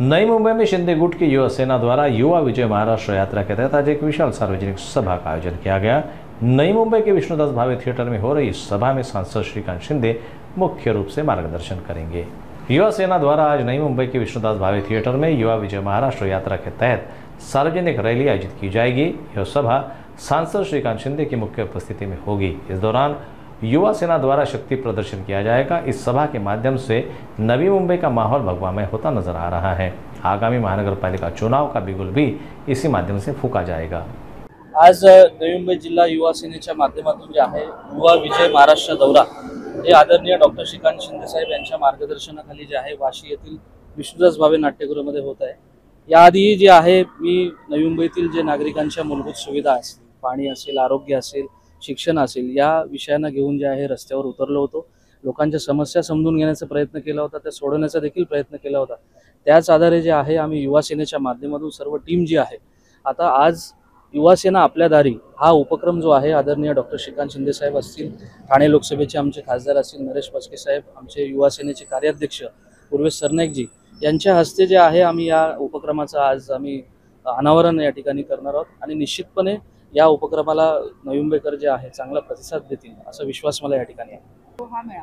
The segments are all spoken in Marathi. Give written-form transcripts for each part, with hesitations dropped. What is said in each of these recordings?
नई मुंबई में शिंदे गुट की युवा सेना द्वारा युवा विजय महाराष्ट्र यात्रा के तहत आज एक विशाल सार्वजनिक सभा का आयोजन किया गया। नई मुंबई के विष्णुदास भावे थिएटर में हो रही इस सभा में सांसद श्रीकांत शिंदे मुख्य रूप से मार्गदर्शन करेंगे। युवा सेना द्वारा आज नई मुंबई के विष्णुदास भावे थिएटर में युवा विजय महाराष्ट्र यात्रा के तहत सार्वजनिक रैली आयोजित की जाएगी। यह सभा सांसद श्रीकांत शिंदे की मुख्य उपस्थिति में होगी। इस दौरान युवा सेना द्वारा शक्ति प्रदर्शन किया जाएगा। इस सभा के माध्यम से नवी मुंबई का माहौल भगवामय होता नजर आ रहा है। आगामी महानगर पालिका चुनाव का बिगुल भी इसी माध्यम से फूंका जाएगा। आज नवी मुंबई जिल्हा युवा सेनेच्या माध्यमातून जे आहे युवा विजय महाराष्ट्र दौरा हे आदरणीय डॉक्टर श्रीकांत शिंदे साहेब यांच्या मार्गदर्शनाखाली जे आहे वाशी येथील विष्णुदास भावे नाट्यगृहामध्ये होत आहे। याआधी जे आहे मी नवी मुंबईतील जे नागरिकांच्या मूलभूत सुविधा असतील, पाणी असेल, आरोग्य असेल, शिक्षण असेल, या विषयांना घेऊन जे आहे रस्त्यावर उतरलो होतो। लोकांच्या समस्या समजून घेण्याचा प्रयत्न केला होता, त्या सोडवण्याचा देखील प्रयत्न केला होता। त्याच आधारे जे आहे आम्ही युवा सेनेच्या माध्यमातून सर्व टीम जी आहे आता आज युवा सेना आपल्या दारी हा उपक्रम जो आहे आदरणीय डॉक्टर श्रीकांत शिंदे साहेब असतील, ठाणे लोकसभेचे आमचे खासदार असतील नरेश बस्के साहेब, आमचे युवा सेनेचे कार्याध्यक्ष पूर्वेश सरनाईकजी यांच्या हस्ते जे आहे आम्ही या उपक्रमाचं आज आम्ही अनावरण या ठिकाणी करणार आहोत आणि निश्चितपणे या उपक्रमाला नवी मुंबईकर जे आहे चांगला प्रतिसाद देतील असा विश्वास मला या ठिकाणी आहे।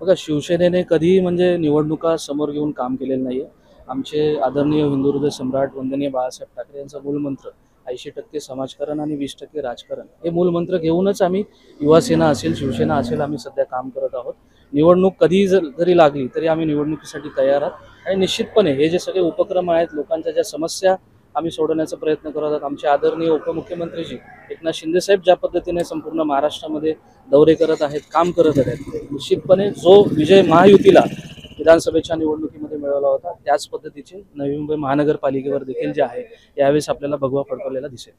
बघा, शिवसेनेने कधीही म्हणजे निवडणुका समोर घेऊन काम केलेलं नाहीये। आमचे आदरणीय हिंदू हृदय सम्राट वंदनीय बाळासाहेब ठाकरे यांचा मूलमंत्र 80% समाजकारण आणि 20% राजकारण हे मूलमंत्र घेऊनच आम्ही युवा सेना असेल, शिवसेना असेल, आम्ही सध्या काम करत आहोत। निवडणूक कधी जरी लागली तरी आम्ही निवडणुकीसाठी तयार आहोत आणि निश्चितपणे हे जे सगळे उपक्रम आहेत, लोकांच्या ज्या समस्या आम्ही सोडवण्याचा प्रयत्न करत आहोत। आमचे आदरणीय उपमुख्यमंत्रीजी एकनाथ शिंदे साहेब ज्या पद्धतीने संपूर्ण महाराष्ट्रामध्ये दौरे करत आहेत, काम करत आहेत, निश्चितपणे जो विजय महायुतीला विधानसभेच्या निवडणुकीमध्ये मिळवला होता त्याच पद्धतीचे नवी मुंबई महानगरपालिकेवर देखील जे आहे यावेळेस आपल्याला भगवा फडकवलेला दिसेल।